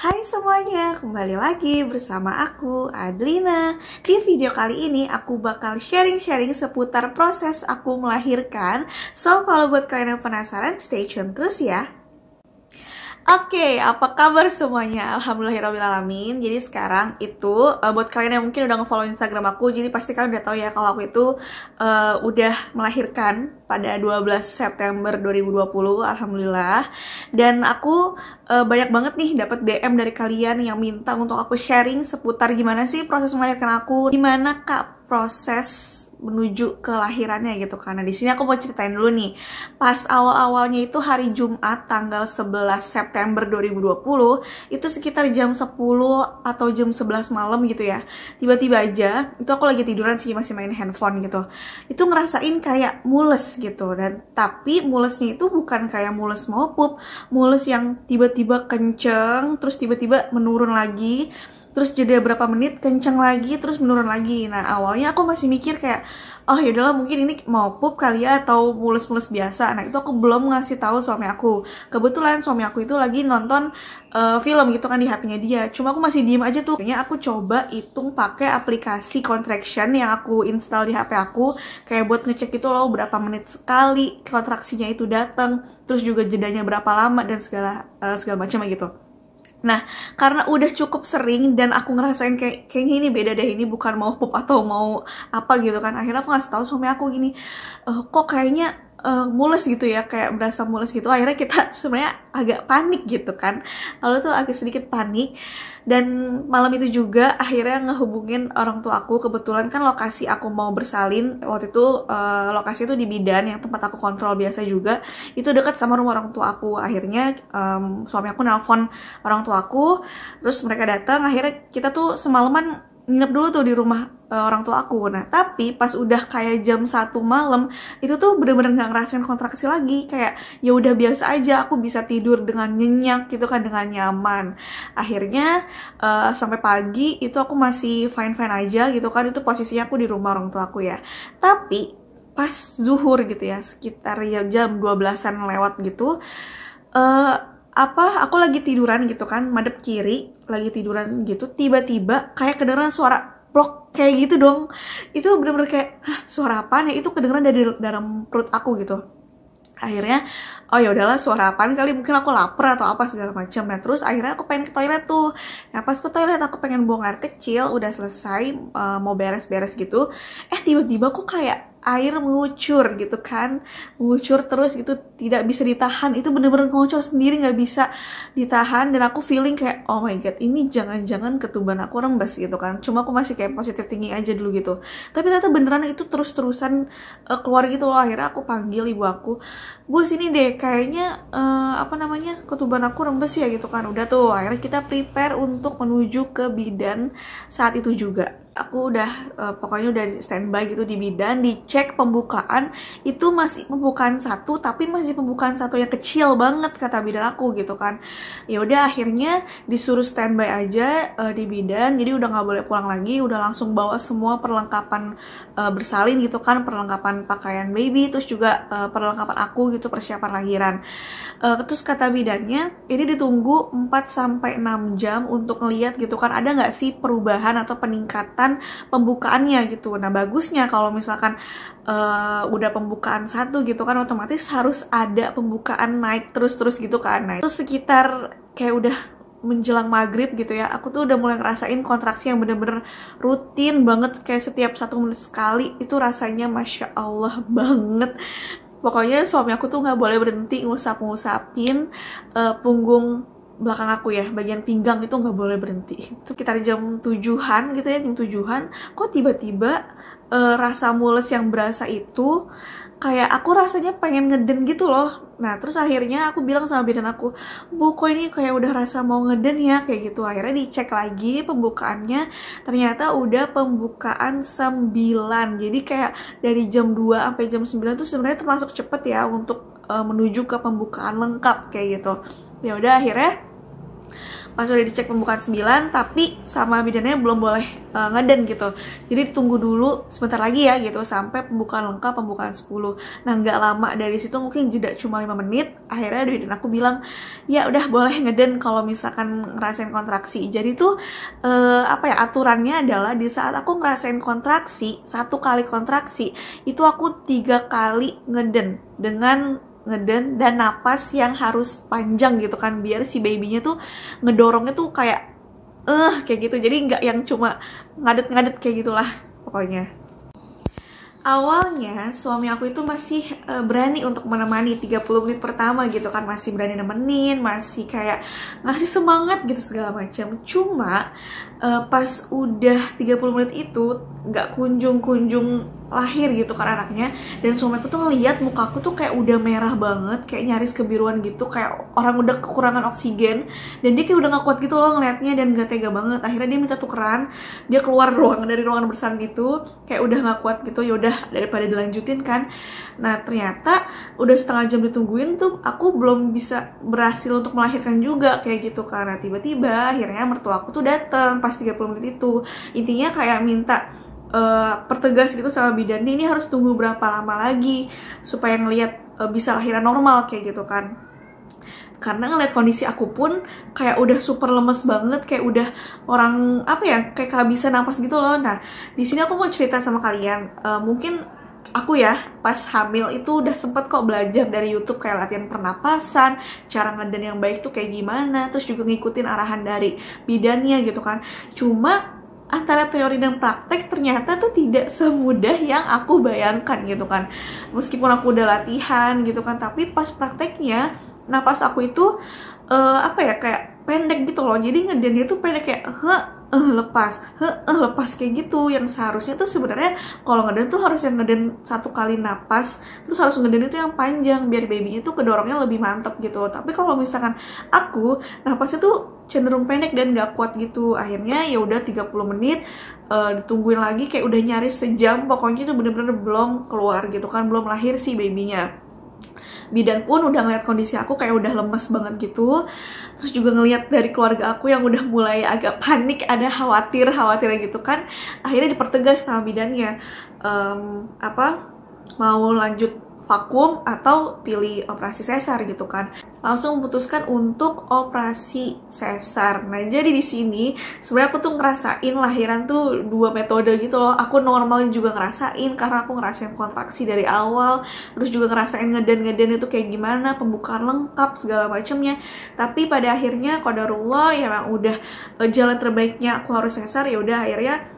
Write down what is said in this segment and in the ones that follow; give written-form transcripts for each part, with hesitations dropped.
Hai semuanya, kembali lagi bersama aku, Adlina. Di video kali ini aku bakal sharing-sharing seputar proses aku melahirkan. So, kalau buat kalian yang penasaran, stay tune terus ya. Oke, apa kabar semuanya? Alhamdulillahirrahmanirrahim. Jadi sekarang itu buat kalian yang mungkin udah nge-follow Instagram aku, jadi pasti kalian udah tahu ya kalau aku itu udah melahirkan pada 12 September 2020, alhamdulillah. Dan aku banyak banget nih dapat DM dari kalian yang minta untuk aku sharing seputar gimana sih proses melahirkan aku, gimana Kak proses menuju ke lahirannya gitu. Karena di sini aku mau ceritain dulu nih. Pas awal-awalnya itu hari Jumat tanggal 11 September 2020, itu sekitar jam 10 atau jam 11 malam gitu ya. Tiba-tiba aja, itu aku lagi tiduran sih, masih main handphone gitu. Itu ngerasain kayak mules gitu. Dan tapi mulesnya itu bukan kayak mules mau pup, mules yang tiba-tiba kenceng, terus tiba-tiba menurun lagi. Terus jeda berapa menit kenceng lagi, terus menurun lagi. Nah awalnya aku masih mikir kayak, oh yaudahlah mungkin ini mau pup kali ya, atau mulus-mulus biasa. Nah itu aku belum ngasih tahu suami aku. Kebetulan suami aku itu lagi nonton film gitu kan di HP-nya dia. Cuma aku masih diem aja tuh. Kayaknya aku coba hitung pakai aplikasi contraction yang aku install di HP aku, kayak buat ngecek itu loh berapa menit sekali kontraksinya itu datang, terus juga jedanya berapa lama dan segala macam gitu. Nah, karena udah cukup sering dan aku ngerasain kayaknya ini beda deh, ini bukan mau pup atau mau apa gitu kan. Akhirnya aku ngasih tahu suami aku gini, kok kayaknya mules gitu ya, kayak berasa mules gitu. Akhirnya kita sebenarnya agak panik gitu kan. Lalu tuh agak sedikit panik. Dan malam itu juga akhirnya ngehubungin orang tua aku. Kebetulan kan lokasi aku mau bersalin waktu itu, lokasi itu di bidan yang tempat aku kontrol biasa juga, itu dekat sama rumah orang tua aku. Akhirnya suami aku nelpon orang tua aku, terus mereka datang. Akhirnya kita tuh semalaman nginep dulu tuh di rumah orang tua aku. Nah tapi pas udah kayak jam 1 malam itu tuh bener-bener nggak ngerasain kontraksi lagi, kayak ya udah biasa aja, aku bisa tidur dengan nyenyak gitu kan, dengan nyaman. Akhirnya sampai pagi itu aku masih fine-fine aja gitu kan. Itu posisinya aku di rumah orang tua aku ya. Tapi pas zuhur gitu ya, sekitar ya jam 12-an lewat gitu, aku lagi tiduran gitu kan, madep kiri, lagi tiduran gitu, tiba-tiba kayak kedengeran suara plok kayak gitu dong. Itu bener-bener kayak, hah, suara apaan ya? Itu kedengeran dari dalam perut aku gitu. Akhirnya, oh ya udahlah, suara apaan kali, mungkin aku lapar atau apa segala macam. Nah terus akhirnya aku pengen ke toilet tuh. Nah pas ke toilet aku pengen buang air kecil, udah selesai, mau beres-beres gitu. Tiba-tiba kok kayak air mengucur gitu kan, mengucur terus gitu, tidak bisa ditahan. Itu bener-bener ngucur sendiri, nggak bisa ditahan. Dan aku feeling kayak, oh my god, ini jangan-jangan ketuban aku rembes gitu kan. Cuma aku masih kayak positive thinking aja dulu gitu. Tapi ternyata beneran itu terus-terusan keluar gitu loh. Akhirnya aku panggil ibu aku, Bu sini deh, kayaknya ketuban aku rembes ya gitu kan. Udah tuh, akhirnya kita prepare untuk menuju ke bidan saat itu juga. Aku udah pokoknya udah standby gitu di bidan, dicek pembukaan itu masih pembukaan 1, tapi masih pembukaan 1 yang kecil banget kata bidan aku gitu kan. Ya udah akhirnya disuruh standby aja di bidan, jadi udah nggak boleh pulang lagi, udah langsung bawa semua perlengkapan bersalin gitu kan, perlengkapan pakaian baby, terus juga perlengkapan aku gitu, persiapan lahiran. Terus kata bidannya ini ditunggu 4-6 jam untuk ngeliat gitu kan, ada nggak sih perubahan atau peningkatan pembukaannya gitu. Nah bagusnya kalau misalkan udah pembukaan 1 gitu kan, otomatis harus ada pembukaan naik terus-terus gitu kan. Nah itu sekitar kayak udah menjelang maghrib gitu ya, aku tuh udah mulai ngerasain kontraksi yang bener-bener rutin banget, kayak setiap 1 menit sekali. Itu rasanya Masya Allah banget. Pokoknya suami aku tuh nggak boleh berhenti ngusap-ngusapin punggung belakang aku ya, bagian pinggang itu nggak boleh berhenti. Itu sekitar jam 7-an gitu ya, jam 7-an kok tiba-tiba rasa mules yang berasa itu kayak aku rasanya pengen ngeden gitu loh. Nah terus akhirnya aku bilang sama bidan aku, Bu kok ini kayak udah rasa mau ngeden ya, kayak gitu. Akhirnya dicek lagi pembukaannya, ternyata udah pembukaan 9. Jadi kayak dari jam 2 sampai jam 9 tuh sebenarnya termasuk cepet ya untuk menuju ke pembukaan lengkap kayak gitu. Ya udah akhirnya pas udah dicek pembukaan 9 tapi sama bidannya belum boleh ngeden gitu. Jadi ditunggu dulu sebentar lagi ya gitu sampai pembukaan lengkap, pembukaan 10. Nah nggak lama dari situ, mungkin jeda cuma 5 menit, akhirnya bidan aku bilang ya udah boleh ngeden kalau misalkan ngerasain kontraksi. Jadi tuh aturannya adalah di saat aku ngerasain kontraksi, 1 kali kontraksi itu aku 3 kali ngeden dan napas yang harus panjang gitu kan, biar si babynya tuh ngedorongnya tuh kayak gitu. Jadi nggak yang cuma ngadet-ngadet kayak gitulah pokoknya. Awalnya suami aku itu masih berani untuk menemani 30 menit pertama gitu kan, masih berani nemenin, masih kayak ngasih semangat gitu segala macam. Cuma pas udah 30 menit itu nggak kunjung lahir gitu kan anaknya, dan suami aku tuh ngeliat muka aku tuh kayak udah merah banget, kayak nyaris kebiruan gitu, kayak orang udah kekurangan oksigen, dan dia kayak udah gak kuat gitu loh ngeliatnya dan gak tega banget. Akhirnya dia minta tukeran, dia keluar dari ruangan bersalin itu kayak udah gak kuat gitu. Yaudah daripada dilanjutin kan. Nah ternyata udah setengah jam ditungguin tuh aku belum bisa berhasil untuk melahirkan juga kayak gitu, karena tiba-tiba akhirnya mertua aku tuh datang pas 30 menit itu. Intinya kayak minta pertegas gitu sama bidannya, ini harus tunggu berapa lama lagi supaya ngelihat bisa lahiran normal kayak gitu kan. Karena ngeliat kondisi aku pun kayak udah super lemes banget, kayak udah orang kayak kehabisan napas gitu loh. Nah di sini aku mau cerita sama kalian, mungkin aku ya pas hamil itu udah sempet kok belajar dari YouTube kayak latihan pernapasan, cara ngeden yang baik tuh kayak gimana, terus juga ngikutin arahan dari bidannya gitu kan. Cuma antara teori dan praktek ternyata tuh tidak semudah yang aku bayangkan gitu kan. Meskipun aku udah latihan gitu kan, tapi pas prakteknya napas aku itu kayak pendek gitu loh. Jadi ngedennya tuh pendek kayak lepas kayak gitu. Yang seharusnya tuh sebenarnya kalau ngeden tuh harus yang ngeden 1 kali napas, terus harus ngeden itu yang panjang biar babynya tuh kedorongnya lebih mantep gitu. Tapi kalau misalkan aku napasnya tuh cenderung pendek dan gak kuat gitu. Akhirnya ya udah 30 menit ditungguin lagi, kayak udah nyaris sejam pokoknya itu bener-bener belum keluar gitu kan, belum lahir si babynya. Bidan pun udah ngeliat kondisi aku kayak udah lemes banget gitu. Terus juga ngeliat dari keluarga aku yang udah mulai agak panik, ada khawatirnya gitu kan. Akhirnya dipertegas sama bidannya, mau lanjut vakum atau pilih operasi sesar gitu kan. Langsung memutuskan untuk operasi sesar. Nah jadi di sini sebenarnya aku tuh ngerasain lahiran tuh 2 metode gitu loh. Aku normal juga ngerasain karena aku ngerasain kontraksi dari awal, terus juga ngerasain ngeden itu kayak gimana, pembukaan lengkap segala macamnya. Tapi pada akhirnya qadarullah ya memang udah jalan terbaiknya aku harus sesar. Ya udah akhirnya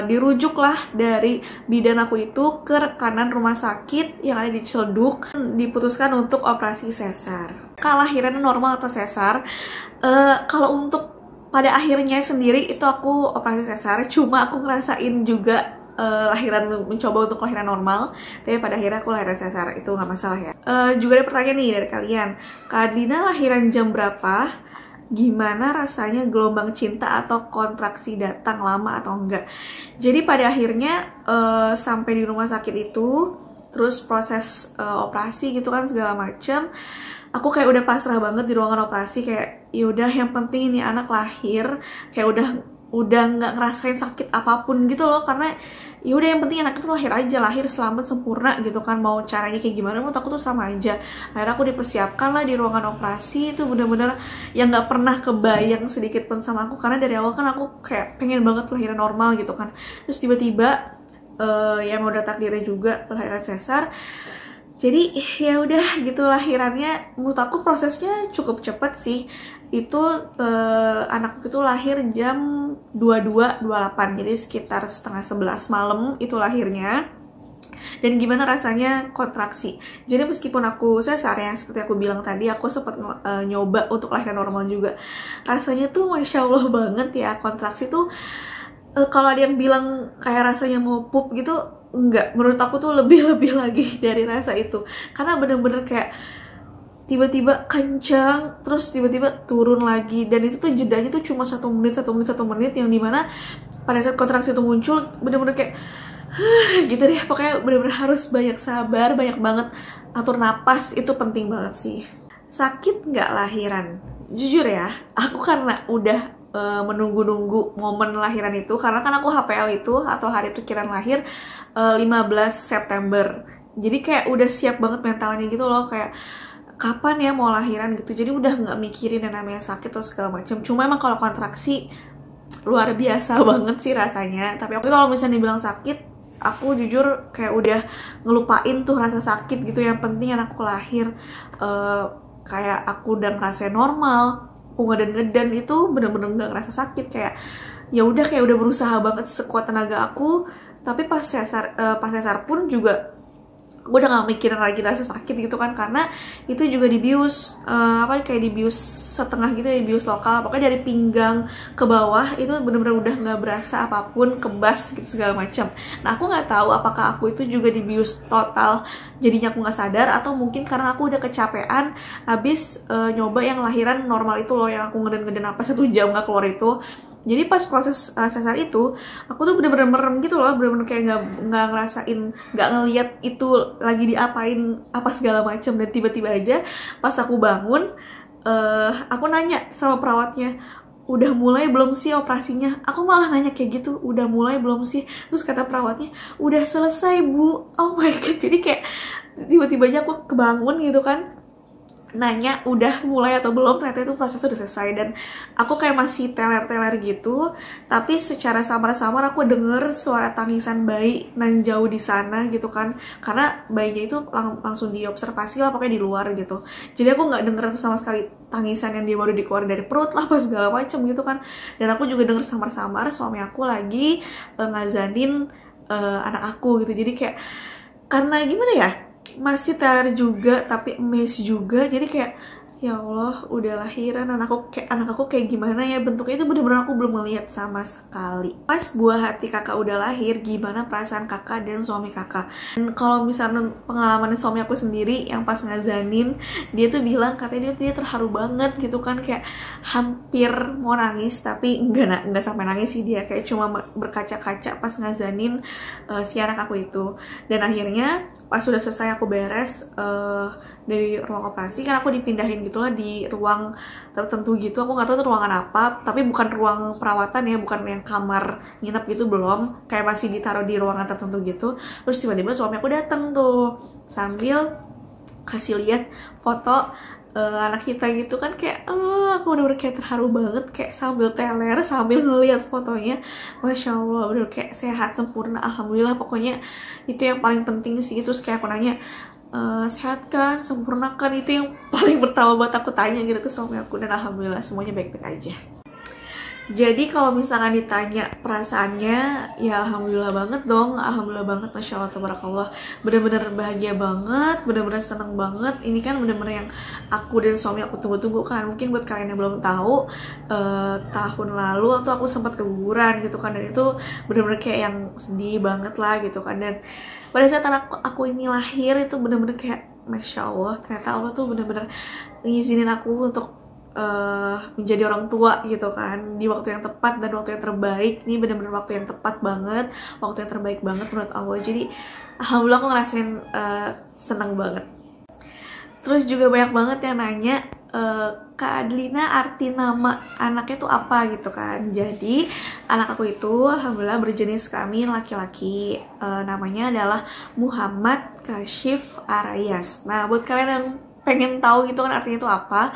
dirujuklah dari bidan aku itu ke rekanan rumah sakit yang ada di Ciledug, diputuskan untuk operasi sesar. Kelahiran normal atau sesar, kalau untuk pada akhirnya sendiri itu aku operasi sesar, cuma aku ngerasain juga mencoba untuk lahiran normal, tapi pada akhirnya aku lahiran sesar, itu nggak masalah ya. Juga ada pertanyaan nih dari kalian, Kak Adlina lahiran jam berapa? Gimana rasanya gelombang cinta atau kontraksi datang lama atau enggak? Jadi pada akhirnya sampai di rumah sakit itu, terus proses operasi gitu kan segala macam, aku kayak udah pasrah banget di ruangan operasi, kayak yaudah yang penting ini anak lahir, kayak udah nggak ngerasain sakit apapun gitu loh, karena yaudah yang penting anak itu lahir selamat sempurna gitu kan, mau caranya kayak gimana menurut aku tuh sama aja. Akhirnya aku dipersiapkan lah di ruangan operasi, itu bener-bener yang nggak pernah kebayang sedikit pun sama aku, karena dari awal kan aku kayak pengen banget lahiran normal gitu kan, terus tiba-tiba ya udah takdirnya juga lahiran sesar. Jadi ya udah gitu lahirannya, menurut aku prosesnya cukup cepet sih. Itu anakku itu lahir jam 22.28, jadi sekitar setengah 11 malam itu lahirnya. Dan gimana rasanya kontraksi? Jadi meskipun aku sesar yang seperti aku bilang tadi, aku sempat nyoba untuk lahiran normal juga. Rasanya tuh masya Allah banget ya, kontraksi tuh kalau ada yang bilang kayak rasanya mau pup gitu, enggak, menurut aku tuh lebih lagi dari rasa itu, karena bener-bener kayak tiba-tiba kencang, terus tiba-tiba turun lagi, dan itu tuh jedanya tuh cuma 1 menit, yang dimana pada saat kontraksi itu muncul bener-bener kayak gitu deh, pokoknya bener-bener harus banyak sabar, banyak banget atur napas, itu penting banget sih. Sakit nggak lahiran? Jujur ya, aku karena udah menunggu-nunggu momen lahiran itu, karena kan aku HPL itu atau hari perkiraan lahir 15 September. Jadi kayak udah siap banget mentalnya gitu loh, kayak kapan ya mau lahiran gitu. Jadi udah nggak mikirin yang namanya sakit atau segala macam. Cuma emang kalau kontraksi luar biasa banget sih rasanya. Tapi kalau misalnya dibilang sakit, aku jujur kayak udah ngelupain tuh rasa sakit gitu. Yang penting anakku lahir, kayak aku udah ngerasain normal, aku ngeden-ngeden itu bener-bener nggak ngerasa sakit, kayak ya udah kayak udah berusaha banget sekuat tenaga aku. Tapi pas sesar pun juga gue udah gak mikirin lagi rasa sakit gitu kan, karena itu juga dibius kayak dibius setengah gitu ya, dibius lokal. Pokoknya dari pinggang ke bawah itu bener-bener udah nggak berasa apapun, kebas gitu segala macam. Nah aku nggak tahu apakah aku itu juga dibius total jadinya aku nggak sadar, atau mungkin karena aku udah kecapean habis nyoba yang lahiran normal itu loh, yang aku ngeden-ngeden apa 1 jam nggak keluar itu. Jadi pas proses sesar itu, aku tuh bener-bener merem gitu loh, bener-bener kayak nggak ngerasain, nggak ngeliat itu lagi diapain apa segala macam. Dan tiba-tiba aja pas aku bangun, aku nanya sama perawatnya, udah mulai belum sih operasinya? Aku malah nanya kayak gitu, udah mulai belum sih? Terus kata perawatnya, udah selesai bu. Oh my god, jadi kayak tiba-tiba aja aku kebangun gitu kan, nanya udah mulai atau belum, ternyata itu proses udah selesai. Dan aku kayak masih teler-teler gitu, tapi secara samar-samar aku denger suara tangisan bayi nan jauh di sana gitu kan, karena bayinya itu langsung diobservasi lah pokoknya di luar gitu. Jadi aku nggak denger sama sekali tangisan yang dia baru dikeluarin dari perut lah apa segala macem gitu kan. Dan aku juga denger samar-samar suami aku lagi ngazanin anak aku gitu. Jadi kayak karena gimana ya, masih teler juga tapi amazed juga. Jadi kayak ya Allah, udah lahiran anak aku kayak gimana ya bentuknya, itu bener-bener aku belum ngeliat sama sekali. Pas buah hati kakak udah lahir, gimana perasaan kakak dan suami kakak? Dan kalau misalnya pengalaman suami aku sendiri yang pas ngazanin, dia tuh bilang katanya dia terharu banget gitu kan, kayak hampir mau nangis, tapi nggak sampai nangis sih, dia kayak cuma berkaca-kaca pas ngazanin si anak aku itu. Dan akhirnya pas sudah selesai aku beres dari ruang operasi, kan aku dipindahin gitulah di ruang tertentu gitu. Aku nggak tahu itu ruangan apa, tapi bukan ruang perawatan ya, bukan yang kamar nginep gitu, belum, kayak masih ditaruh di ruangan tertentu gitu. Terus tiba-tiba suami aku datang tuh sambil kasih lihat foto anak kita gitu kan, kayak aku udah kayak terharu banget, kayak sambil teler sambil ngeliat fotonya. Masya Allah, bener kayak sehat sempurna, alhamdulillah. Pokoknya itu yang paling penting sih. Terus kayak aku nanya, sehat kan, sempurna kan, itu yang paling pertama buat aku tanya gitu ke suami aku. Dan alhamdulillah semuanya baik-baik aja. Jadi kalau misalkan ditanya perasaannya, ya alhamdulillah banget dong, alhamdulillah banget, masya Allah, tabarakallah. Bener-bener bahagia banget, bener-bener seneng banget. Ini kan bener-bener yang aku dan suami aku tunggu-tunggu kan. Mungkin buat kalian yang belum tahu, tahun lalu atau aku sempat keguguran gitu kan, dan itu bener-bener kayak yang sedih banget lah gitu kan. Dan pada saat aku ini lahir, itu bener-bener kayak masya Allah, ternyata Allah tuh bener-bener ngizinin aku untuk menjadi orang tua gitu kan, di waktu yang tepat dan waktu yang terbaik. Ini benar-benar waktu yang tepat banget, waktu yang terbaik banget menurut Allah. Jadi alhamdulillah aku ngerasain seneng banget. Terus juga banyak banget yang nanya, Kak Adlina, arti nama anaknya tuh apa gitu kan. Jadi anak aku itu alhamdulillah berjenis kelamin laki-laki, namanya adalah Muhammad Kashif Arayas. Nah buat kalian yang pengen tahu gitu kan artinya itu apa,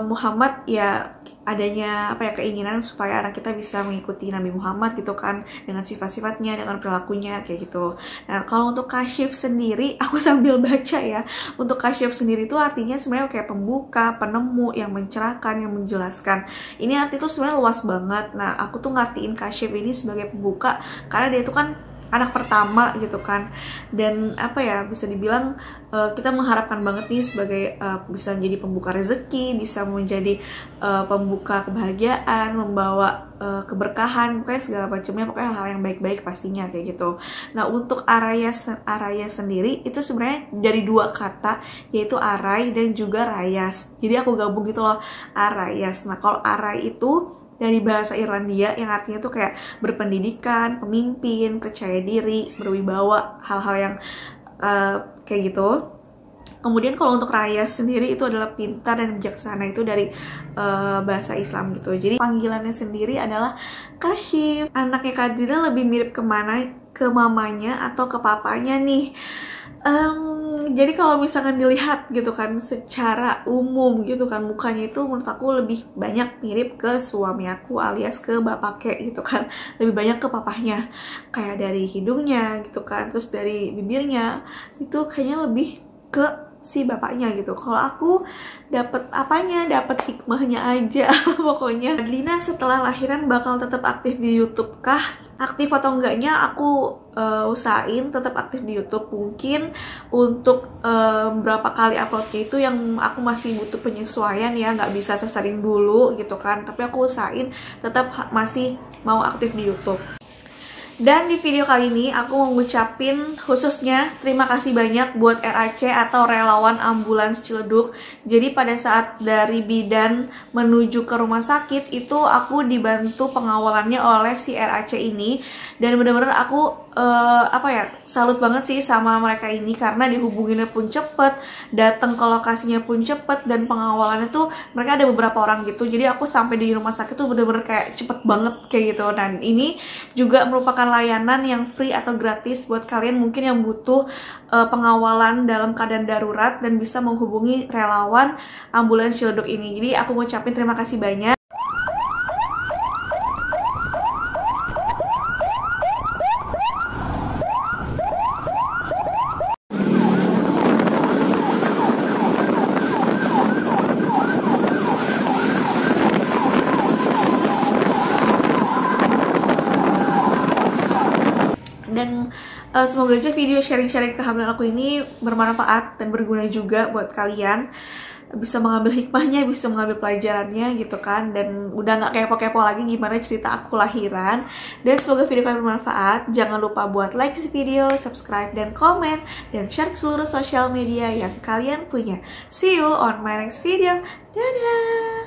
Muhammad ya adanya apa ya, keinginan supaya anak kita bisa mengikuti Nabi Muhammad gitu kan, dengan sifat-sifatnya, dengan perilakunya kayak gitu. Nah kalau untuk Kashif sendiri, aku sambil baca ya, untuk Kashif sendiri itu artinya sebenarnya kayak pembuka, penemu, yang mencerahkan, yang menjelaskan. Ini arti tuh sebenarnya luas banget. Nah aku tuh ngertiin Kashif ini sebagai pembuka karena dia itu kan anak pertama gitu kan. Dan apa ya, bisa dibilang kita mengharapkan banget nih sebagai bisa menjadi pembuka rezeki, bisa menjadi pembuka kebahagiaan, membawa keberkahan, pokoknya segala macamnya, pokoknya hal yang baik-baik pastinya kayak gitu. Nah untuk Arayas sendiri itu sebenarnya dari 2 kata, yaitu aray dan juga rayas. Jadi aku gabung gitu loh, Arayas. Nah kalau aray itu dari bahasa Irlandia yang artinya tuh kayak berpendidikan, pemimpin, percaya diri, berwibawa, hal-hal yang kayak gitu. Kemudian kalau untuk Raya sendiri itu adalah pintar dan bijaksana, itu dari bahasa Islam gitu. Jadi panggilannya sendiri adalah Kasyif. Anaknya Kadrina lebih mirip kemana? Ke mamanya atau ke papanya nih? Jadi kalau misalkan dilihat gitu kan secara umum gitu kan, mukanya itu menurut aku lebih banyak mirip ke suami aku alias ke bapak kek gitu kan, lebih banyak ke papahnya, kayak dari hidungnya gitu kan, terus dari bibirnya itu kayaknya lebih ke si bapaknya gitu. Kalau aku dapat apanya, dapat hikmahnya aja pokoknya. Adlina setelah lahiran bakal tetap aktif di YouTube kah? Aktif atau enggaknya aku usahain tetap aktif di YouTube. Mungkin untuk berapa kali uploadnya itu yang aku masih butuh penyesuaian ya, nggak bisa sesering dulu gitu kan, tapi aku usahain tetap masih mau aktif di YouTube. Dan di video kali ini aku mau ngucapin khususnya terima kasih banyak buat RAC atau Relawan Ambulans Ciledug. Jadi pada saat dari bidan menuju ke rumah sakit itu aku dibantu pengawalannya oleh si RAC ini. Dan bener-bener aku salut banget sih sama mereka ini, karena dihubunginnya pun cepet, datang ke lokasinya pun cepet, dan pengawalannya tuh mereka ada beberapa orang gitu. Jadi aku sampai di rumah sakit tuh bener-bener kayak cepet banget kayak gitu. Dan ini juga merupakan layanan yang free atau gratis buat kalian mungkin yang butuh pengawalan dalam keadaan darurat dan bisa menghubungi Relawan Ambulans Ciledug ini. Jadi aku ngucapin terima kasih banyak. Dan semoga aja video sharing-sharing kehamilan aku ini bermanfaat dan berguna juga buat kalian, bisa mengambil hikmahnya, bisa mengambil pelajarannya gitu kan, dan udah nggak kepo-kepo lagi gimana cerita aku lahiran. Dan semoga video kalian bermanfaat. Jangan lupa buat like this video, subscribe dan komen, dan share ke seluruh sosial media yang kalian punya. See you on my next video. Dadah!